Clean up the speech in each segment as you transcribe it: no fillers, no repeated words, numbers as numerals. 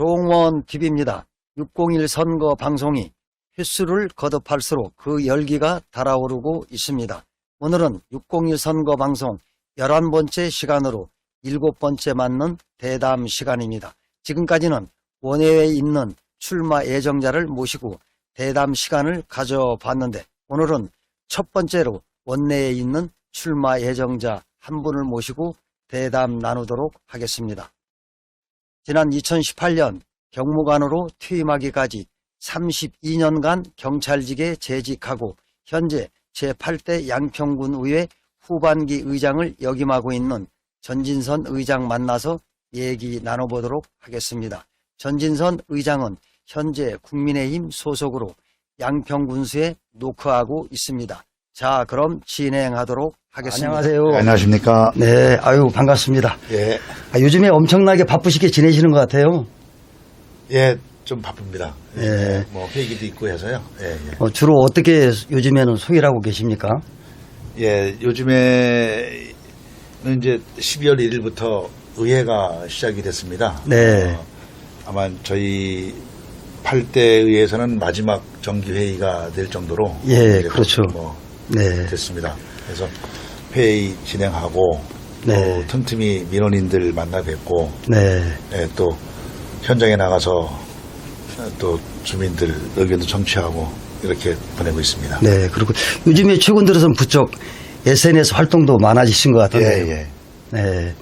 조홍원 TV입니다. 601 선거 방송이 횟수를 거듭할수록 그 열기가 달아오르고 있습니다. 오늘은 601 선거 방송 11번째 시간으로 7번째 맞는 대담 시간입니다. 지금까지는 원외에 있는 출마 예정자를 모시고 대담 시간을 가져봤는데 오늘은 첫 번째로 원내에 있는 출마 예정자 한 분을 모시고 대담 나누도록 하겠습니다. 지난 2018년 경무관으로 퇴임하기까지 32년간 경찰직에 재직하고 현재 제8대 양평군 의회 후반기 의장을 역임하고 있는 전진선 의장 만나서 얘기 나눠보도록 하겠습니다. 전진선 의장은 현재 국민의힘 소속으로 양평군수에 노크하고 있습니다. 자, 그럼 진행하도록 하겠습니다. 안녕하세요. 안녕하십니까. 네, 아유 반갑습니다. 예, 요즘에 엄청나게 바쁘시게 지내시는 것 같아요. 예, 좀 바쁩니다. 예. 뭐 회의도 있고 해서요. 예, 예. 주로 어떻게 요즘에는 소일 하고 계십니까? 예, 요즘에는 이제 12월 1일부터 의회가 시작이 됐습니다. 네. 아마 저희 8대 의회에서는 마지막 정기 회의가 될 정도로 예, 이제 그렇죠. 뭐 네. 됐습니다. 그래서 회의 진행하고 네. 또 틈틈이 민원인들 만나 뵙고 네. 예, 또 현장에 나가서 또 주민들 의견도 청취하고 이렇게 보내고 있습니다. 네, 그리고 요즘에 최근 들어서는 부쩍 SNS 활동도 많아지신 것 같은데요. 예, 예. 네.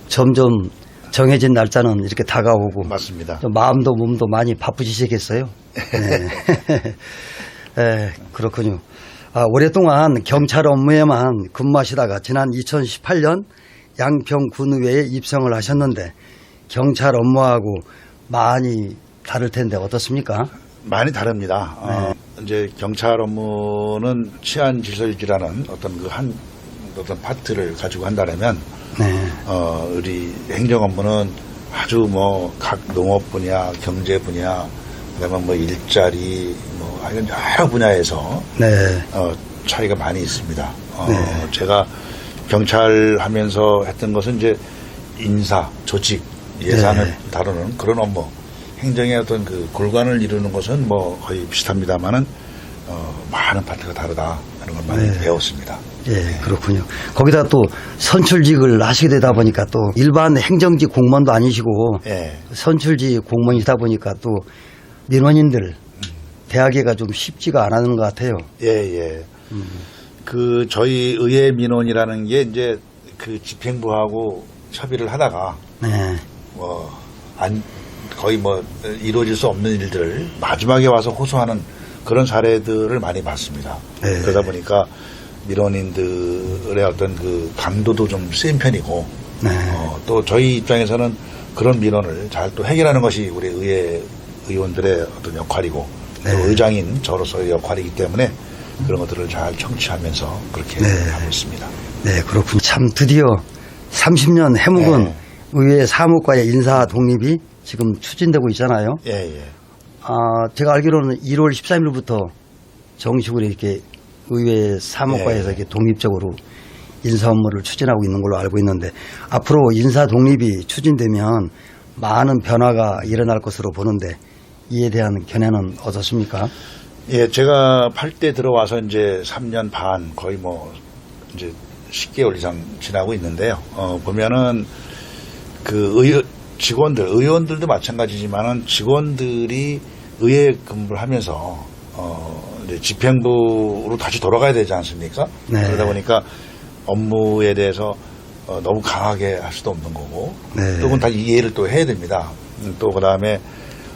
점점 정해진 날짜는 이렇게 다가오고 맞습니다. 좀 마음도 몸도 많이 바쁘시겠어요. 네. 네, 그렇군요. 오랫동안 경찰 업무에만 근무하시다가 지난 2018년 양평군의회에 입성을 하셨는데 경찰 업무하고 많이 다를 텐데 어떻습니까? 많이 다릅니다. 이제 경찰 업무는 치안 질서 유지라는 어떤 어떤 파트를 가지고 한다면, 네. 우리 행정 업무는 아주 뭐 각 농업 분야, 경제 분야, 그다음에 뭐 일자리, 뭐 이런 여러 분야에서 네. 차이가 많이 있습니다. 네. 제가 경찰 하면서 했던 것은 이제 인사, 조직, 예산을 네. 다루는 그런 업무. 행정의 어떤 그 골관을 이루는 것은 뭐 거의 비슷합니다만은 많은 파트가 다르다 하는 걸 많이 네. 배웠습니다. 예, 그렇군요. 거기다 또 선출직을 하시게 되다 보니까 또 일반 행정직 공무원도 아니시고 예. 선출직 공무원이다 보니까 또 민원인들 대하기가 좀 쉽지가 않은 것 같아요. 예, 예. 그 저희 의회 민원이라는 게 이제 그 집행부하고 협의를 하다가 네. 거의 뭐 이루어질 수 없는 일들을 마지막에 와서 호소하는 그런 사례들을 많이 봤습니다. 네. 그러다 보니까 민원인들의 어떤 그 강도도 좀 센 편이고, 네. 또 저희 입장에서는 그런 민원을 잘 또 해결하는 것이 우리 의회 의원들의 어떤 역할이고, 네. 또 의장인 저로서의 역할이기 때문에 그런 것들을 잘 청취하면서 그렇게 네. 하고 있습니다. 네, 그렇군요. 참 드디어 30년 해묵은 네. 의회 사무과의 인사 독립이 지금 추진되고 있잖아요. 예, 예. 제가 알기로는 1월 13일부터 정식으로 이렇게 의회 사무과에서 네. 이렇게 독립적으로 인사 업무를 추진하고 있는 걸로 알고 있는데 앞으로 인사 독립이 추진되면 많은 변화가 일어날 것으로 보는데 이에 대한 견해는 어떻습니까? 예, 제가 8대 들어와서 이제 3년 반 거의 뭐 이제 10개월 이상 지나고 있는데요. 보면은 그 의원들도 마찬가지지만은 직원들이 의회 근무를 하면서 이제 집행부로 다시 돌아가야 되지 않습니까? 네. 그러다 보니까 업무에 대해서 너무 강하게 할 수도 없는 거고, 네. 또 그건 다 이해를 또 해야 됩니다. 또 그다음에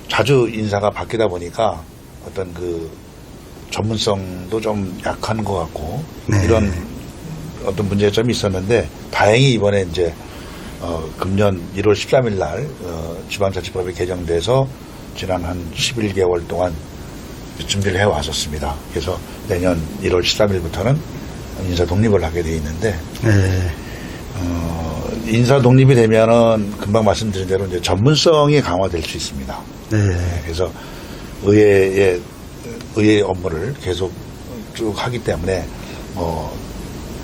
자주 인사가 바뀌다 보니까 어떤 그 전문성도 좀 약한 것 같고, 네. 이런 어떤 문제점이 있었는데 다행히 이번에 이제 금년 1월 13일 날 지방자치법이 개정돼서 지난 한 11개월 동안 준비를 해왔었습니다. 그래서 내년 1월 13일부터는 인사 독립을 하게 돼 있는데, 네. 인사 독립이 되면은 금방 말씀드린 대로 이제 전문성이 강화될 수 있습니다. 네. 그래서 의회 업무를 계속 쭉 하기 때문에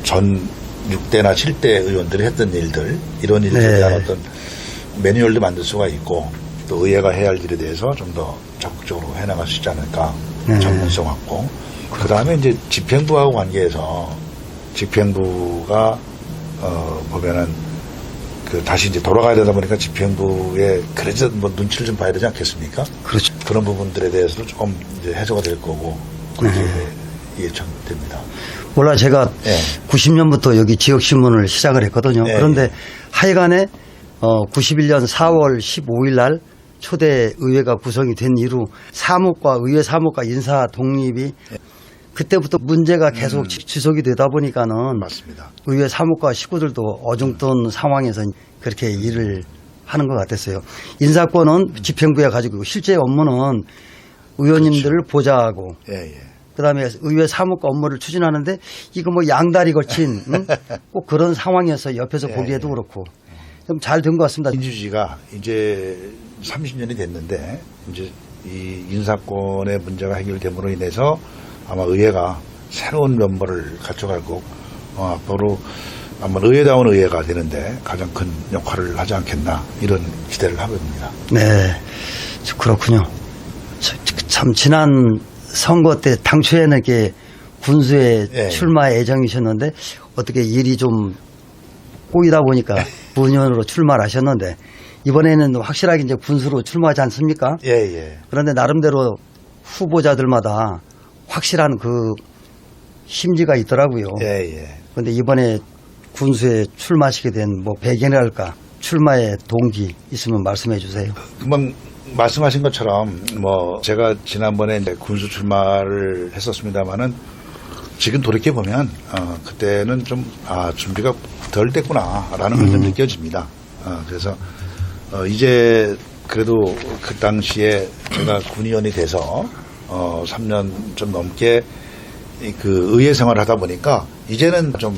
전 6대나 7대 의원들이 했던 일들, 이런 일들에 대한 네. 어떤 매뉴얼도 만들 수가 있고, 또 의회가 해야 할 일에 대해서 좀 더 적극적으로 해나갈 수 있지 않을까. 네. 전문성 확보. 그 다음에 이제 집행부하고 관계해서 집행부가 보면은 다시 이제 돌아가야 되다 보니까 집행부에 그래도 뭐 눈치를 좀 봐야 되지 않겠습니까? 그렇죠. 그런 부분들에 대해서도 조금 이제 해소가 될 거고 그렇게 예상됩니다. 몰라 제가 예. 90년부터 여기 지역신문을 시작을 했거든요. 예. 그런데 하여간에 91년 4월 15일 날 초대 의회가 구성이 된 이후 사무과 의회 사무과 인사 독립이 그때부터 문제가 계속 지속이 되다 보니까는 맞습니다. 의회 사무과 식구들도 어중뜬 상황에서 그렇게 일을 하는 것 같았어요. 인사권은 집행부에 가지고 있고 실제 업무는 의원님들을 보좌하고 예, 예. 그다음에 의회 사무과 업무를 추진하는데 이거 뭐 양다리 걸친 꼭 그런 상황이어서 옆에서 예, 보기에도 예. 그렇고 좀 잘 된 것 같습니다. 민주주의가 이제 30년이 됐는데 이제 이 인사권의 문제가 해결됨으로 인해서 아마 의회가 새로운 면모를 갖춰갈 거고 앞으로 아마 의회다운 의회가 되는데 가장 큰 역할을 하지 않겠나 이런 기대를 하고 있습니다. 네, 그렇군요. 참 지난 선거 때 당초에는 이렇게 군수에 예. 출마 예정이셨는데 어떻게 일이 좀 꼬이다 보니까 부의원으로 출마를 하셨는데 이번에는 확실하게 이제 군수로 출마하지 않습니까? 예, 예. 그런데 나름대로 후보자들마다 확실한 그 심지가 있더라고요. 예, 예. 그런데 이번에 군수에 출마하시게 된 뭐 배경이랄까 출마의 동기 있으면 말씀해 주세요. 금방 말씀하신 것처럼 뭐 제가 지난번에 이제 군수 출마를 했었습니다만은 지금 돌이켜 보면 그때는 좀 준비가 덜 됐구나라는 걸 좀 느껴집니다. 그래서 이제 그래도 그 당시에 제가 군의원이 돼서 3년 좀 넘게 그 의회 생활을 하다 보니까 이제는 좀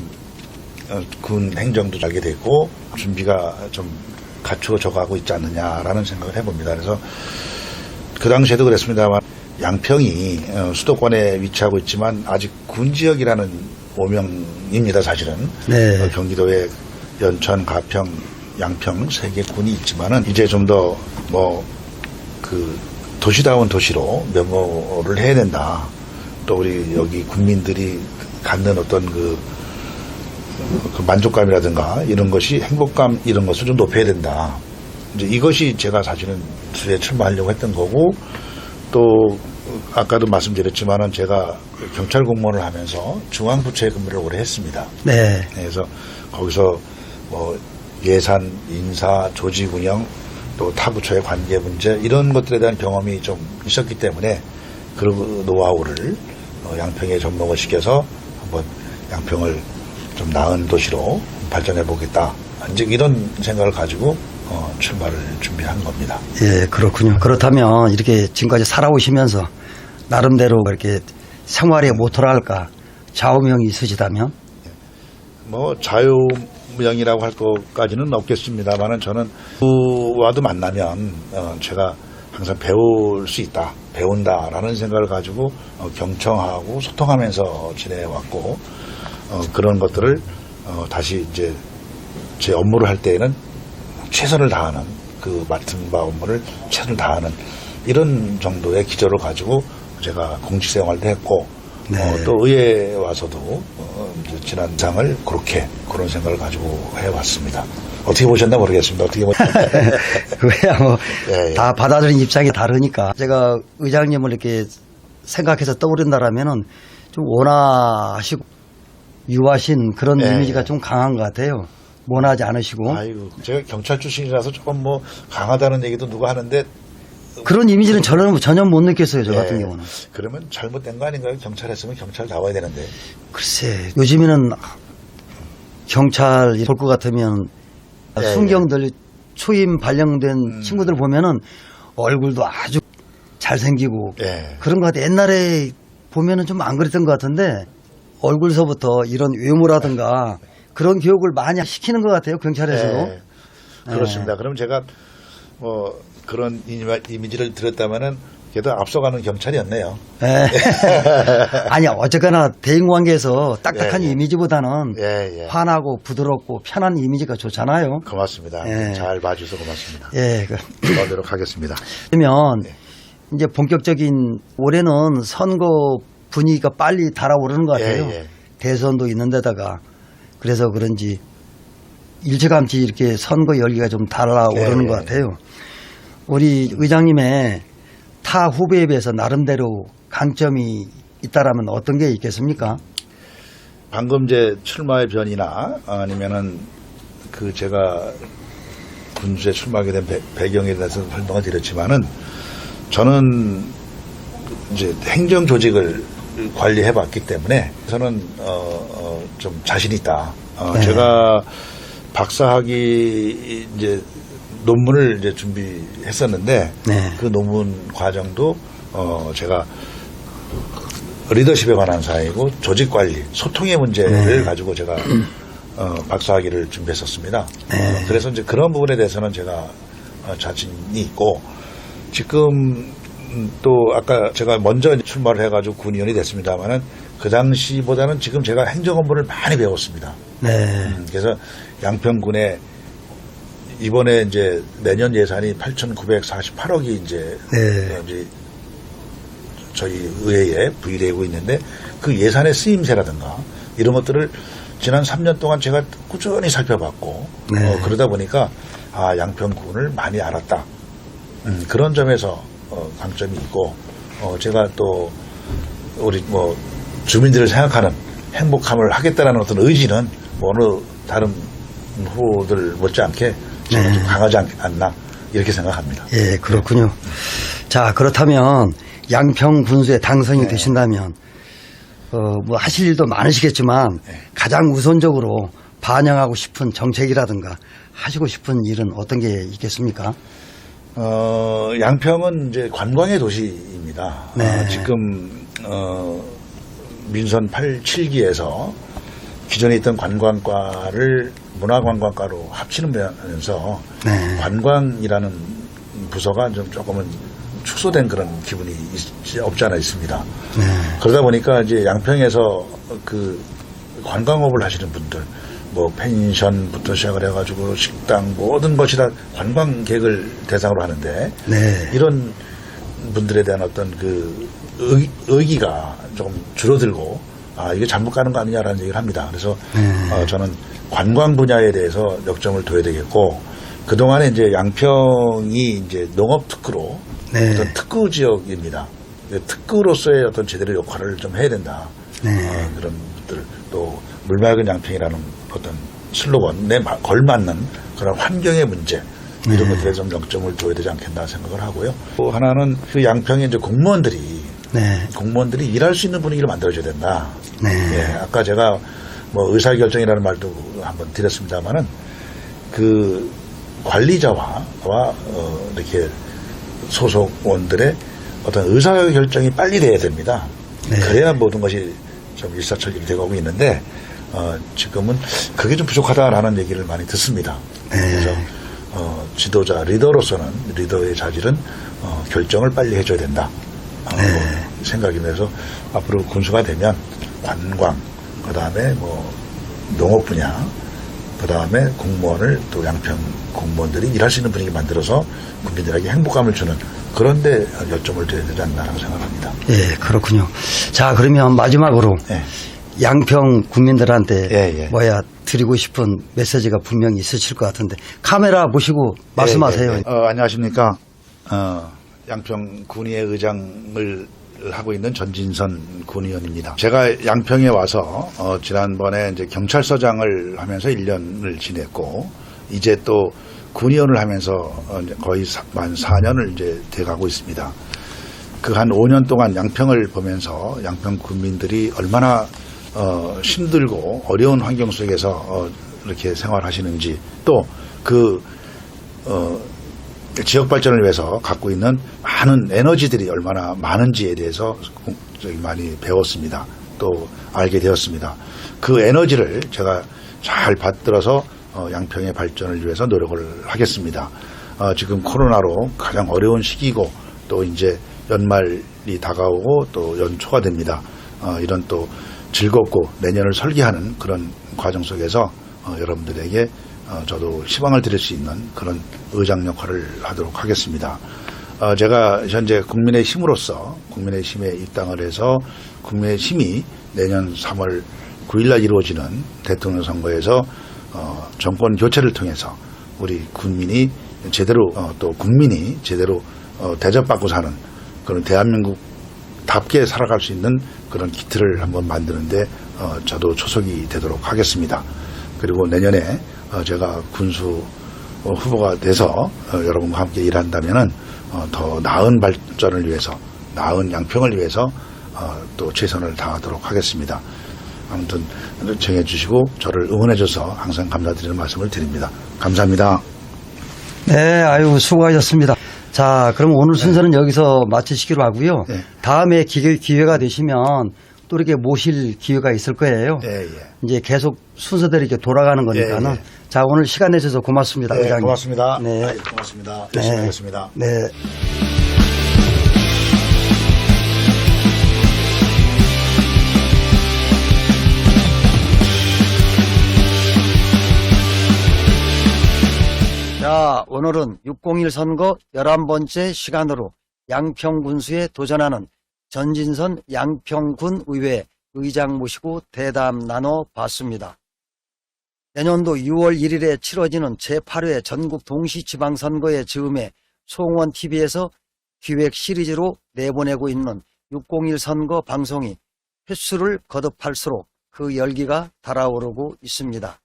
군 행정도 알게 되고 준비가 좀 갖추어져 가고 있지 않느냐라는 생각을 해봅니다. 그래서 그 당시에도 그랬습니다만 양평이 수도권에 위치하고 있지만 아직 군지역이라는 오명입니다. 사실은 네. 경기도에 연천, 가평, 양평 세 개 군이 있지만은 이제 좀 더 뭐 그 도시다운 도시로 명호를 해야 된다. 또 우리 여기 국민들이 갖는 어떤 그 만족감이라든가 이런 것이 행복감 이런 것을 좀 높여야 된다. 이제 이것이 제가 사실은 수에 출마하려고 했던 거고 또 아까도 말씀드렸지만은 제가 경찰 공무원을 하면서 중앙부처에 근무를 오래 했습니다. 네. 그래서 거기서 뭐 예산, 인사, 조직 운영 또 타 부처의 관계 문제 이런 것들에 대한 경험이 좀 있었기 때문에 그런 노하우를 양평에 접목을 시켜서 한번 양평을 좀 나은 도시로 발전해 보겠다. 이제 이런 생각을 가지고 출마를 준비한 겁니다. 예, 그렇군요. 그렇다면 이렇게 지금까지 살아오시면서 나름대로 이렇게 생활의 모토라 할까 좌우명이 있으시다면? 뭐 자유무형이라고 할 것까지는 없겠습니다만은 저는 누구와도 만나면 제가 항상 배울 수 있다, 배운다라는 생각을 가지고 경청하고 소통하면서 지내왔고 그런 것들을 다시 이제 제 업무를 할 때에는 최선을 다하는 그 맡은 바 업무를 최선을 다하는 이런 정도의 기조를 가지고 제가 공직생활도 했고 네. 또 의회에 와서도 이제 지난 장을 그런 생각을 가지고 해왔습니다. 어떻게 보셨나 모르겠습니다. 어떻게 보셨나. 그야 뭐 예, 예. 다 받아들인 입장이 다르니까 제가 의장님을 이렇게 생각해서 떠오른다라면은 좀 온화하시고 유하신 그런 예, 이미지가 예. 좀 강한 것 같아요. 모나지 않으시고 아이고 제가 경찰 출신이라서 조금 뭐 강하다는 얘기도 누가 하는데 그런 이미지는 전혀 못 느꼈어요. 저 같은 예, 경우는. 그러면 잘못된 거 아닌가요? 경찰 했으면 경찰 나와야 되는데. 글쎄 요즘에는 경찰 볼 것 같으면 예, 순경들 초임 발령된 친구들 보면은 얼굴도 아주 잘생기고 예. 그런 것 같아. 옛날에 보면은 좀 안 그랬던 것 같은데 얼굴서부터 이런 외모라든가 그런 교육을 많이 시키는 것 같아요. 경찰에서도. 예, 그렇습니다. 그럼 제가 뭐 그런 이미지를 들었다면은 그래도 앞서가는 경찰이었네요. 예. 아니, 어쨌거나 대인관계에서 딱딱한 예, 예. 이미지보다는 예, 예. 환하고 부드럽고 편한 이미지가 좋잖아요. 고맙습니다. 예. 잘 봐주셔서 고맙습니다. 예. 그러도록 하겠습니다. 그러면 예. 이제 본격적인 올해는 선거 분위기가 빨리 달아오르는 것 같아요. 예, 예. 대선도 있는데다가 그래서 그런지 일찌감치 이렇게 선거 열기가 좀 달아오르는 예, 것 예. 같아요. 우리 의장님의 타 후보에 비해서 나름대로 강점이 있다라면 어떤 게 있겠습니까? 방금 제 출마의 변이나 아니면은 그 제가 군주에 출마하게 된 배경에 대해서 설명을 드렸지만은 저는 이제 행정 조직을 관리해 봤기 때문에 저는 좀 자신 있다. 네. 제가 박사학위 이제 논문을 이제 준비했었는데 네. 그 논문 과정도 제가 리더십에 관한 사항이고 조직 관리, 소통의 문제를 네. 가지고 제가 박사학위를 준비했었습니다. 네. 그래서 이제 그런 부분에 대해서는 제가 자신이 있고 지금 또 아까 제가 먼저 출마를 해가지고 군의원이 됐습니다만은 그 당시보다는 지금 제가 행정 업무를 많이 배웠습니다. 네. 그래서 양평군에 이번에 이제 내년 예산이 8,948억이 이제 네. 저희 의회에 부의되고 있는데 그 예산의 쓰임새라든가 이런 것들을 지난 3년 동안 제가 꾸준히 살펴봤고 네. 그러다 보니까 양평군을 많이 알았다. 그런 점에서 강점이 있고 제가 또 우리 뭐 주민들을 생각하는 행복함을 하겠다라는 어떤 의지는 뭐 어느 다른 후보들 못지않게 제가 네. 좀 강하지 않나 이렇게 생각합니다. 예, 그렇군요. 자, 그렇다면 양평 군수에 당선이 네. 되신다면 뭐 하실 일도 많으시겠지만 네. 가장 우선적으로 반영하고 싶은 정책이라든가 하시고 싶은 일은 어떤 게 있겠습니까? 양평은 이제 관광의 도시입니다. 네. 지금 민선 7기에서 기존에 있던 관광과를 문화관광과로 합치면서 네. 관광이라는 부서가 좀 조금은 축소된 그런 기분이 없지 않아 있습니다. 네. 그러다 보니까 이제 양평에서 그 관광업을 하시는 분들, 뭐 펜션부터 시작을 해가지고 식당 모든 것이 다 관광객을 대상으로 하는데 네. 이런 분들에 대한 어떤 그 의기가 조금 줄어들고 이게 잘못 가는 거 아니냐라는 얘기를 합니다. 그래서 저는 관광 분야에 대해서 역점을 둬야 되겠고 그동안에 이제 양평이 이제 농업 특구로 네. 어떤 특구 지역입니다. 특구로서의 어떤 제대로 역할을 좀 해야 된다. 네. 그런 것들 또 물맑은 양평이라는 어떤 슬로건에 걸맞는 그런 환경의 문제 이런 것들에 좀 역점을 둬야 되지 않겠나 생각을 하고요. 또 하나는 그 양평의 이제 공무원들이 일할 수 있는 분위기를 만들어줘야 된다. 네. 예, 아까 제가 뭐 의사결정이라는 말도 한번 드렸습니다만은 그 관리자와 이렇게 소속원들의 어떤 의사결정이 빨리 돼야 됩니다. 네. 그래야 모든 것이 좀 일사천리로 되고 있는데 지금은 그게 좀 부족하다라는 얘기를 많이 듣습니다. 네. 그래서 지도자 리더로서는 리더의 자질은 결정을 빨리 해줘야 된다. 생각이 나서 앞으로 군수가 되면 관광, 그 다음에 뭐 농업 분야, 그 다음에 공무원을 또 양평 공무원들이 일할 수 있는 분위기 만들어서 국민들에게 행복감을 주는 그런데 요점을 둬야 되지 않나라고 생각합니다. 예, 그렇군요. 자, 그러면 마지막으로 예. 양평 국민들한테 예, 예. 드리고 싶은 메시지가 분명히 있으실 것 같은데 카메라 보시고 말씀하세요. 예, 예. 안녕하십니까. 양평 군의회 의장을 하고 있는 전진선 군의원입니다. 제가 양평에 와서 지난번에 이제 경찰서장을 하면서 1년을 지냈고 이제 또 군의원을 하면서 거의 만 4년을 이제 돼가고 있습니다. 그 한 5년 동안 양평을 보면서 양평 국민들이 얼마나 힘들고 어려운 환경 속에서 이렇게 생활하시는지 또 그 지역 발전을 위해서 갖고 있는 많은 에너지들이 얼마나 많은지에 대해서 많이 배웠습니다. 또 알게 되었습니다. 그 에너지를 제가 잘 받들어서 양평의 발전을 위해서 노력을 하겠습니다. 지금 코로나로 가장 어려운 시기고 또 이제 연말이 다가오고 또 연초가 됩니다. 이런 또 즐겁고 내년을 설계하는 그런 과정 속에서 여러분들에게 저도 희망을 드릴 수 있는 그런 의장 역할을 하도록 하겠습니다. 제가 현재 국민의힘으로서 국민의힘에 입당을 해서 국민의힘이 내년 3월 9일날 이루어지는 대통령 선거에서 정권 교체를 통해서 우리 국민이 제대로 또 국민이 제대로 대접받고 사는 그런 대한민국답게 살아갈 수 있는 그런 기틀을 한번 만드는데 저도 초석이 되도록 하겠습니다. 그리고 내년에 제가 군수 후보가 돼서 여러분과 함께 일한다면은 더 나은 발전을 위해서, 나은 양평을 위해서 또 최선을 다하도록 하겠습니다. 아무튼 정해주시고 저를 응원해줘서 항상 감사드리는 말씀을 드립니다. 감사합니다. 네, 아유, 수고하셨습니다. 자, 그럼 오늘 순서는 여기서 마치시기로 하고요. 네. 다음에 기회가 되시면 또 이렇게 모실 기회가 있을 거예요. 예, 예. 이제 계속 순서대로 이렇게 돌아가는 거니까는. 예, 예. 자, 오늘 시간 내주셔서 고맙습니다. 네, 의장님. 고맙습니다. 네. 아이, 고맙습니다. 열심히 하겠습니다. 네. 자, 오늘은 601 선거 11번째 시간으로 양평군수에 도전하는 전진선 양평군 의회 의장 모시고 대담 나눠봤습니다. 내년도 6월 1일에 치러지는 제8회 전국 동시지방선거의 즈음에 송원TV에서 기획 시리즈로 내보내고 있는 601 선거 방송이 횟수를 거듭할수록 그 열기가 달아오르고 있습니다.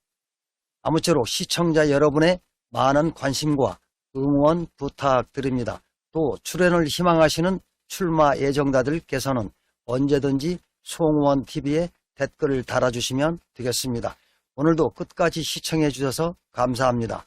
아무쪼록 시청자 여러분의 많은 관심과 응원 부탁드립니다. 또 출연을 희망하시는 출마 예정자들께서는 언제든지 송원TV에 댓글을 달아주시면 되겠습니다. 오늘도 끝까지 시청해 주셔서 감사합니다.